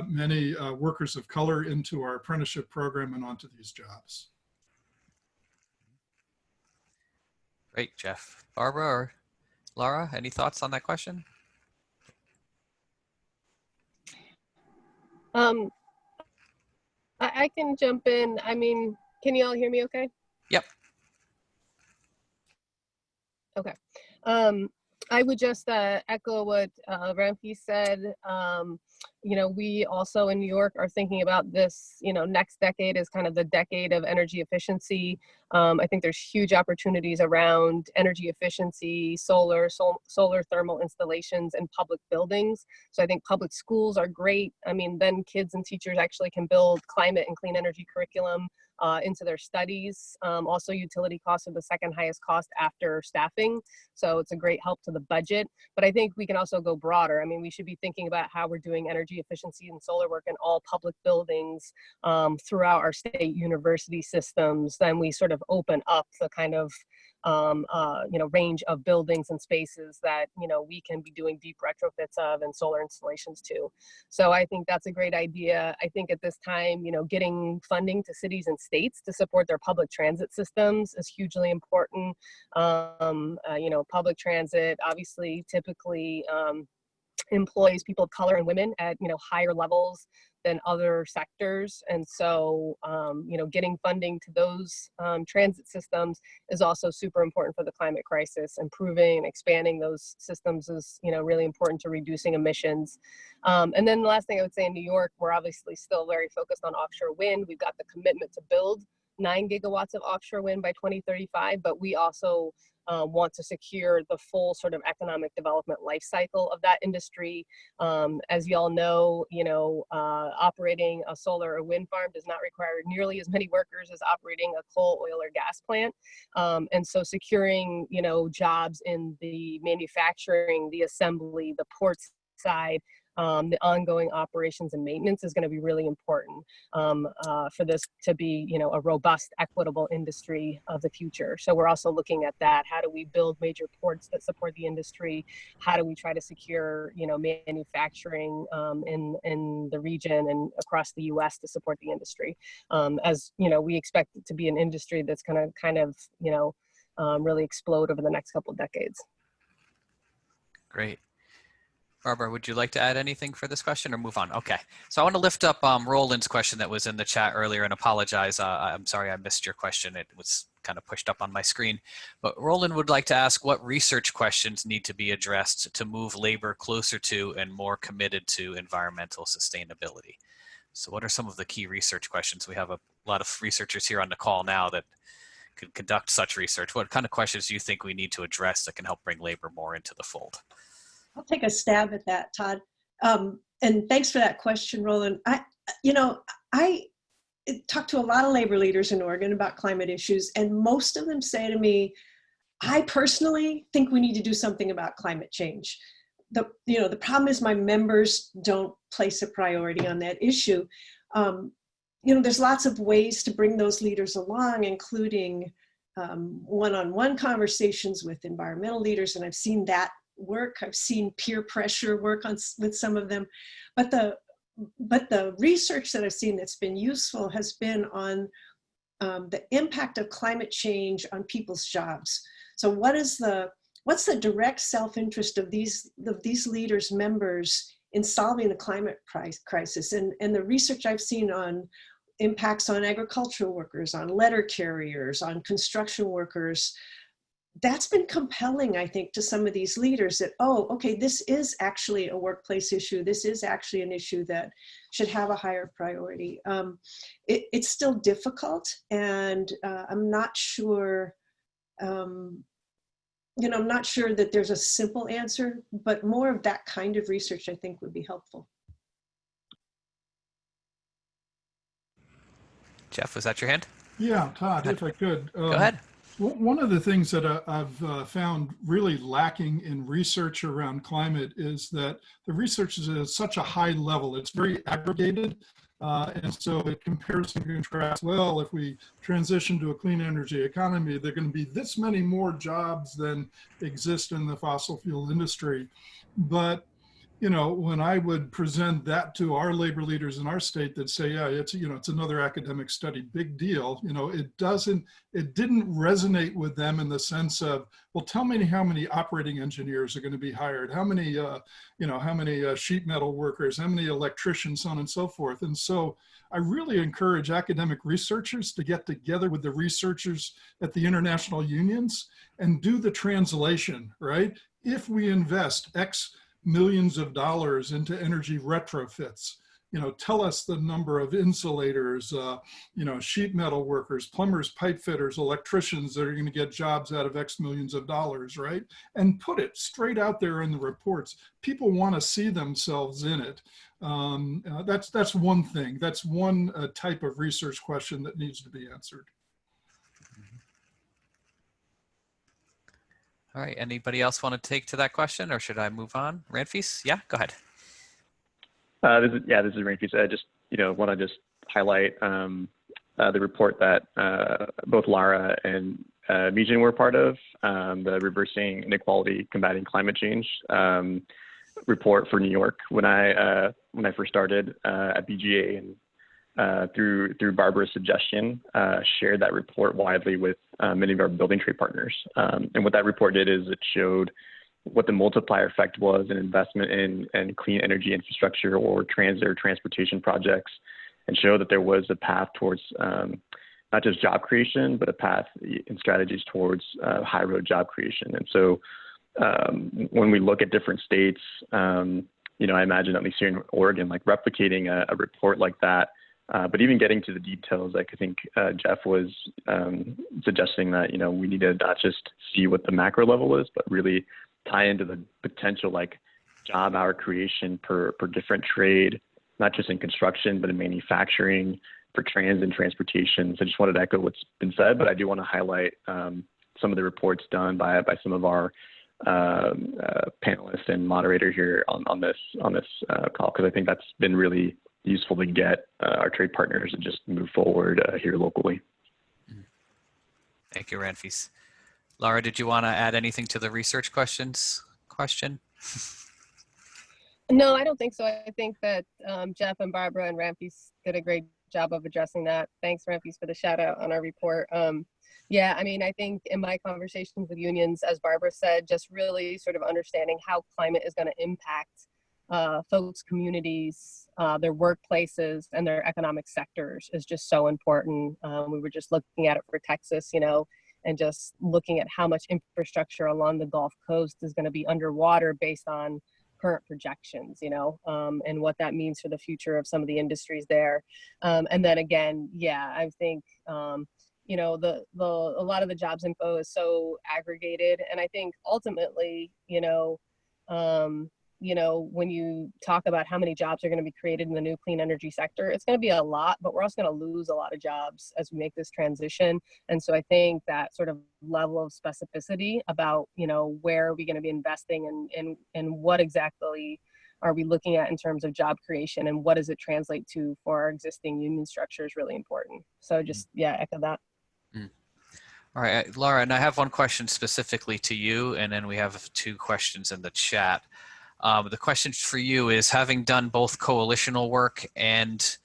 many workers of color into our apprenticeship program and onto these jobs. Great, Jeff. Barbara or Lara, any thoughts on that question? I can jump in. I mean, can you all hear me okay? Yep. Okay. I would just echo what Ranfis said. You know, we also in New York are thinking about this, you know, next decade is kind of the decade of energy efficiency. I think there's huge opportunities around energy efficiency, solar thermal installations in public buildings. So I think public schools are great. I mean, then kids and teachers actually can build climate and clean energy curriculum into their studies. Also, utility costs are the second highest cost after staffing. So it's a great help to the budget. But I think we can also go broader. I mean, we should be thinking about how we're doing energy efficiency and solar work in all public buildings throughout our state university systems. Then we sort of open up the kind of you know, range of buildings and spaces that, you know, we can be doing deep retrofits of and solar installations too. So I think that's a great idea. I think at this time, you know, getting funding to cities and states to support their public transit systems is hugely important. You know, public transit obviously typically employs people of color and women at, you know, higher levels than other sectors. And so, you know, getting funding to those transit systems is also super important for the climate crisis. Improving and expanding those systems is, you know, really important to reducing emissions. And then the last thing I would say, in New York, we're obviously still very focused on offshore wind. We've got the commitment to build 9 gigawatts of offshore wind by 2035, but we also want to secure the full sort of economic development life cycle of that industry. As you all know, you know, operating a solar or wind farm does not require nearly as many workers as operating a coal, oil, or gas plant. And so securing, you know, jobs in the manufacturing, the assembly, the ports side, the ongoing operations and maintenance is going to be really important for this to be, you know, a robust, equitable industry of the future. So we're also looking at that. How do we build major ports that support the industry? How do we try to secure, you know, manufacturing in the region and across the U.S. to support the industry? As you know, we expect it to be an industry that's going to kind of, you know, really explode over the next couple of decades. Great. Barbara, would you like to add anything for this question or move on? Okay, so I want to lift up Roland's question that was in the chat earlier and apologize. I'm sorry I missed your question. It was kind of pushed up on my screen. But Roland would like to ask what research questions need to be addressed to move labor closer to and more committed to environmental sustainability. So what are some of the key research questions? We have a lot of researchers here on the call now that could conduct such research. What kind of questions do you think we need to address that can help bring labor more into the fold? I'll take a stab at that, Todd. And thanks for that question, Roland. I talked to a lot of labor leaders in Oregon about climate issues, and most of them say to me, I personally think we need to do something about climate change. The problem is my members don't place a priority on that issue. There's lots of ways to bring those leaders along, including one-on-one conversations with environmental leaders, and I've seen that work. I've seen peer pressure work with some of them, but the research that I've seen that's been useful has been on the impact of climate change on people's jobs. So what's the direct self-interest of these leaders' members in solving the climate crisis? And the research I've seen on impacts on agricultural workers, on letter carriers, on construction workers, that's been compelling, I think, to some of these leaders that, oh, okay, this is actually a workplace issue. This is actually an issue that should have a higher priority. It's still difficult, and I'm not sure, I'm not sure that there's a simple answer, but more of that kind of research, I think, would be helpful. Jeff, was that your hand? Yeah, Todd, if I could. Go ahead. One of the things that I've found really lacking in research around climate is that the research is at such a high level. It's very aggregated. And so it compares and contrasts, well, if we transition to a clean energy economy, there are going to be this many more jobs than exist in the fossil fuel industry. But you know, when I would present that to our labor leaders in our state, they'd say, yeah, it's, you know, it's another academic study, big deal. You know, it didn't resonate with them in the sense of, well, tell me how many operating engineers are going to be hired, how many, you know, how many sheet metal workers, how many electricians, so on and so forth. And so I really encourage academic researchers to get together with the researchers at the international unions and do the translation, right? If we invest X millions of dollars into energy retrofits, you know, tell us the number of insulators, you know, sheet metal workers, plumbers, pipe fitters, electricians that are going to get jobs out of X millions of dollars, right? And put it straight out there in the reports. People want to see themselves in it. That's one thing. That's one type of research question that needs to be answered. All right, anybody else want to take to that question, or should I move on? Ranfis? Yeah, go ahead. This is Ranfis. I just, want to just highlight the report that both Lara and Mijin were part of, the Reversing Inequality, Combating Climate Change report for New York. When I first started at BGA, and through Barbara's suggestion, shared that report widely with many of our building trade partners. And what that report did is it showed what the multiplier effect was in investment in clean energy infrastructure or transit or transportation projects, and showed that there was a path towards not just job creation, but a path in strategies towards high road job creation. And so when we look at different states, I imagine at least here in Oregon, like replicating a report like that, but even getting to the details, like I think Jeff was suggesting that, we need to not just see what the macro level is, but really tie into the potential like job hour creation per different trade, not just in construction, but in manufacturing, for transit and transportation. So I just wanted to echo what's been said, but I do want to highlight some of the reports done by some of our panelists and moderator here on this call, because I think that's been really useful to get our trade partners to just move forward here locally. Thank you, Ranfis. Lara, did you want to add anything to the research question? No, I don't think so. I think that Jeff and Barbara and Ranfis did a great job of addressing that. Thanks, Ranfis, for the shout out on our report. Yeah, I mean, I think in my conversations with unions, as Barbara said, just really sort of understanding how climate is going to impact folks' communities, their workplaces, and their economic sectors is just so important. We were just looking at it for Texas, and just looking at how much infrastructure along the Gulf Coast is going to be underwater based on current projections, and what that means for the future of some of the industries there. And then again, yeah, I think, a lot of the jobs info is so aggregated. And I think ultimately, when you talk about how many jobs are going to be created in the new clean energy sector, it's going to be a lot, but we're also going to lose a lot of jobs as we make this transition. And so I think that sort of level of specificity about, where are we going to be investing and what exactly are we looking at in terms of job creation and what does it translate to for our existing union structure is really important. So just, echo that. All right, Lara, and I have one question specifically to you, and then we have 2 questions in the chat. The question for you is, having done both coalitional work and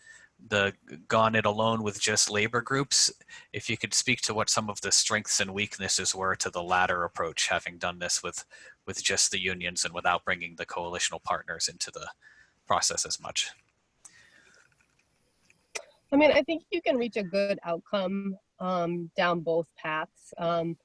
gone it alone with just labor groups, if you could speak to what some of the strengths and weaknesses were to the latter approach, having done this with just the unions and without bringing the coalitional partners into the process as much. I mean, I think you can reach a good outcome down both paths. At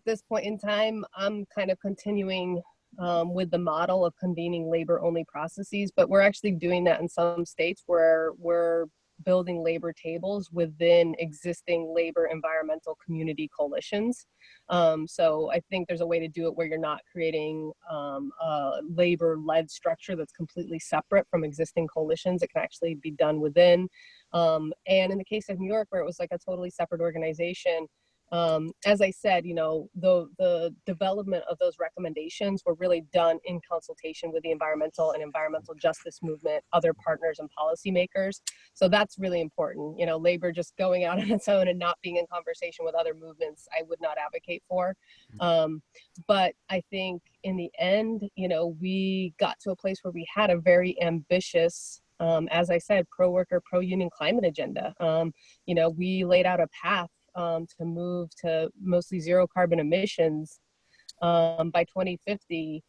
this point in time, I'm kind of continuing with the model of convening labor-only processes, but we're actually doing that in some states where we're building labor tables within existing labor environmental community coalitions. So I think there's a way to do it where you're not creating a labor-led structure that's completely separate from existing coalitions. It can actually be done within. And in the case of New York, where it was like a totally separate organization, As I said, you know, the development of those recommendations were really done in consultation with the environmental and environmental justice movement, other partners and policymakers. So that's really important. You know, labor just going out on its own and not being in conversation with other movements, I would not advocate for. But I think in the end, you know, we got to a place where we had a very ambitious, as I said, pro-worker, pro-union climate agenda. You know, we laid out a path to move to mostly zero carbon emissions by 2050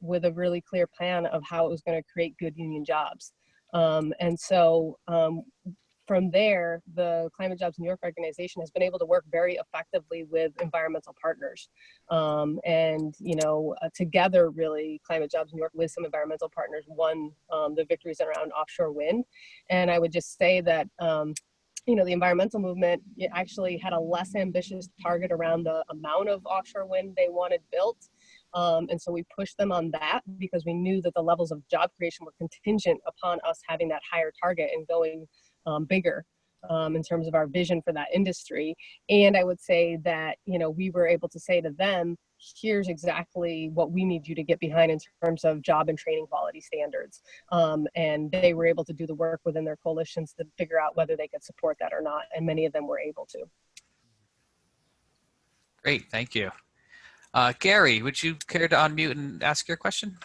with a really clear plan of how it was going to create good union jobs. And so from there, the Climate Jobs New York organization has been able to work very effectively with environmental partners. And, you know, together, really, Climate Jobs New York with some environmental partners won the victories around offshore wind. And I would just say that, you know, the environmental movement actually had a less ambitious target around the amount of offshore wind they wanted built. And so we pushed them on that because we knew that the levels of job creation were contingent upon us having that higher target and going bigger in terms of our vision for that industry. And I would say that, you know, we were able to say to them, here's exactly what we need you to get behind in terms of job and training quality standards. And they were able to do the work within their coalitions to figure out whether they could support that or not. And many of them were able to. Great, thank you. Gary, would you care to unmute and ask your question?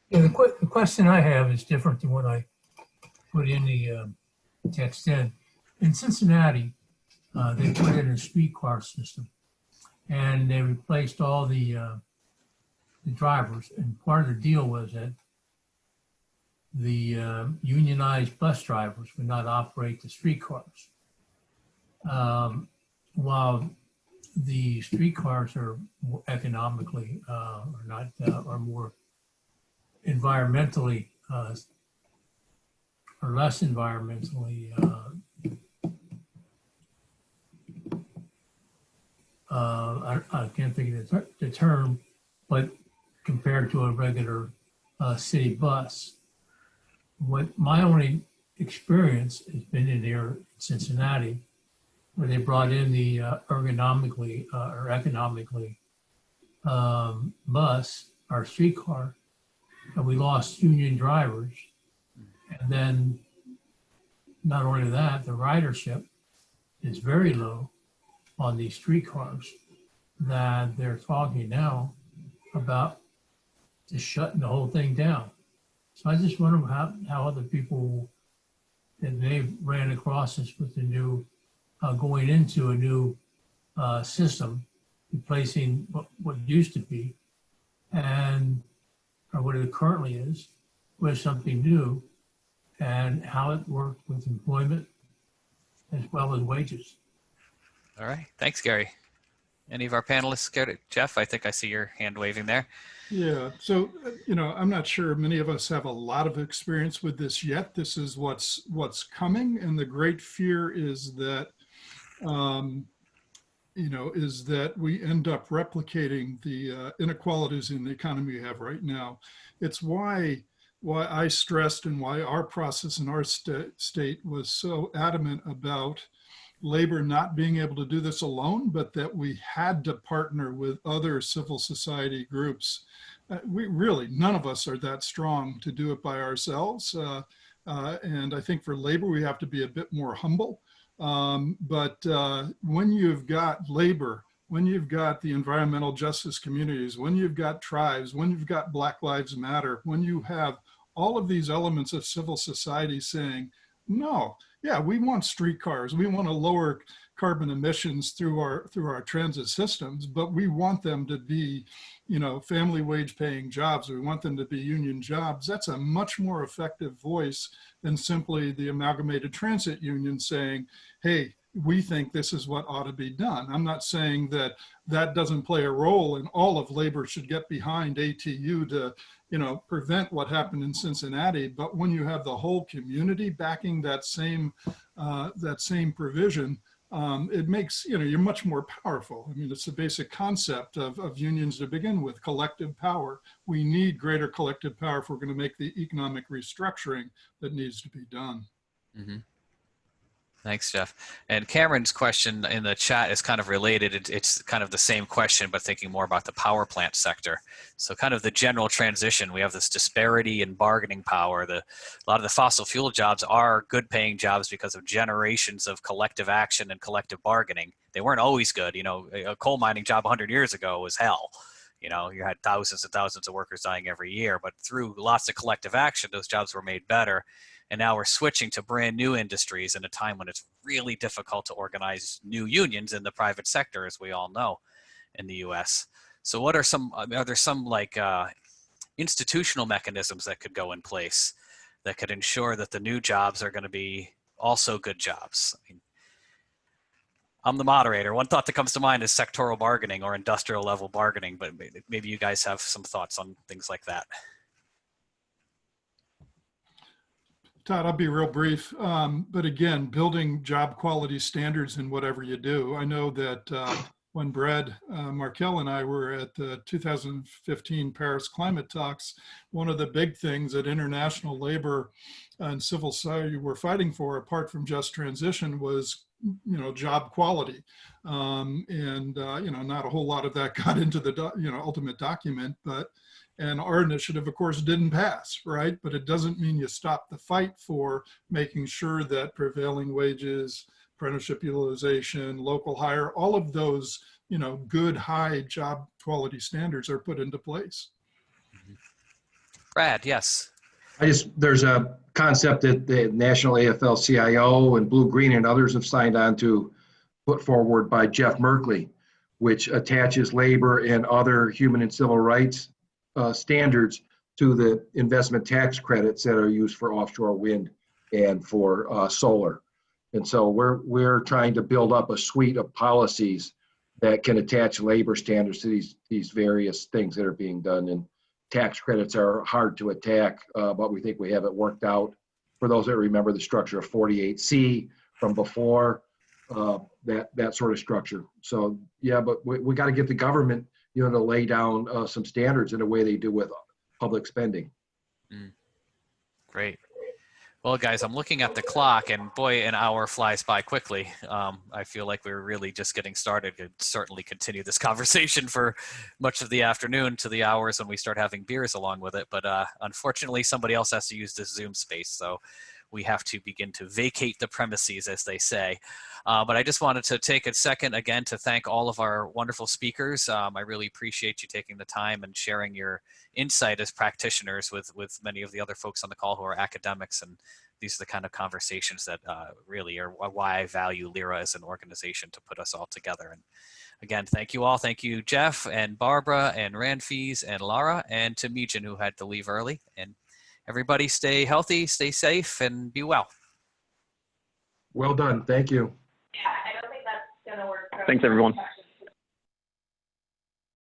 Yeah, the question I have is different than what I put in the text in. In Cincinnati, they put in a streetcar system, and they replaced all the drivers. And part of the deal was that the unionized bus drivers would not operate the streetcars. While the streetcars are more economically, are more environmentally, or less environmentally, I can't think of the term, but compared to a regular city bus. What my only experience has been in here in Cincinnati, where they brought in the ergonomically or economically bus or streetcar, and we lost union drivers. And then not only that, the ridership is very low on these streetcars, that they're talking now about just shutting the whole thing down. So I just wonder how other people that they ran across this with the new, going into a new system, replacing what used to be, and or what it currently is, with something new, and how it worked with employment as well as wages. All right, thanks, Gary. Any of our panelists care to, Jeff, I think I see your hand waving there. Yeah, so, you know, I'm not sure many of us have a lot of experience with this yet. This is what's coming. And the great fear is that, you know, is that we end up replicating the inequalities in the economy we have right now. It's why I stressed and why our process in our state was so adamant about labor not being able to do this alone, but that we had to partner with other civil society groups. We really, none of us are that strong to do it by ourselves. And I think for labor, we have to be a bit more humble. But when you've got labor, when you've got the environmental justice communities, when you've got tribes, when you've got Black Lives Matter, when you have all of these elements of civil society saying, no, yeah, we want streetcars, we want to lower carbon emissions through our transit systems, but we want them to be, you know, family wage paying jobs. We want them to be union jobs. That's a much more effective voice than simply the Amalgamated Transit Union saying, hey, we think this is what ought to be done. I'm not saying that that doesn't play a role, and all of labor should get behind ATU to, you know, prevent what happened in Cincinnati. But when you have the whole community backing that same provision, it makes, you know, you're much more powerful. I mean, it's the basic concept of unions to begin with, collective power. We need greater collective power if we're going to make the economic restructuring that needs to be done. Mm-hmm. Thanks, Jeff. And Cameron's question in the chat is kind of related. It's kind of the same question, but thinking more about the power plant sector. So kind of the general transition, we have this disparity in bargaining power. A lot of the fossil fuel jobs are good paying jobs because of generations of collective action and collective bargaining. They weren't always good. You know, a coal mining job 100 years ago was hell. You know, you had thousands and thousands of workers dying every year, but through lots of collective action, those jobs were made better. And now we're switching to brand new industries in a time when it's really difficult to organize new unions in the private sector, as we all know in the US. So what are there some like institutional mechanisms that could go in place that could ensure that the new jobs are going to be also good jobs? I mean, I'm the moderator. One thought that comes to mind is sectoral bargaining or industrial level bargaining, but maybe you guys have some thoughts on things like that. Todd, I'll be real brief. But again, building job quality standards in whatever you do. I know that when Brad Markell and I were at the 2015 Paris climate talks, one of the big things that international labor and civil society were fighting for, apart from just transition, was job quality. Not a whole lot of that got into the ultimate document, and our initiative, of course, didn't pass, right? But it doesn't mean you stop the fight for making sure that prevailing wages, apprenticeship utilization, local hire, all of those, good high job quality standards are put into place. Brad, yes. There's a concept that the national AFL-CIO and BlueGreen and others have signed on to, put forward by Jeff Merkley, which attaches labor and other human and civil rights standards to the investment tax credits that are used for offshore wind and for solar. And so we're trying to build up a suite of policies that can attach labor standards to these various things that are being done. And tax credits are hard to attack, but we think we have it worked out. For those that remember the structure of 48C from before, that sort of structure. So yeah, but we got to get the government, to lay down some standards in the way they do with public spending. Great. Well, guys, I'm looking at the clock, and boy, an hour flies by quickly. I feel like we're really just getting started. Could certainly continue this conversation for much of the afternoon to the hours when we start having beers along with it. But unfortunately, somebody else has to use this Zoom space, so we have to begin to vacate the premises, as they say. But I just wanted to take a second again to thank all of our wonderful speakers. I really appreciate you taking the time and sharing your insight as practitioners with many of the other folks on the call who are academics. And these are the kind of conversations that really are why I value Lyra as an organization to put us all together. And again, thank you all. Thank you, Jeff and Barbara and Ranfis and Lara, and to Mijin, who had to leave early. And everybody stay healthy, stay safe, and be well. Well done. Thank you. Yeah, I don't think that's going to work. Thanks, everyone.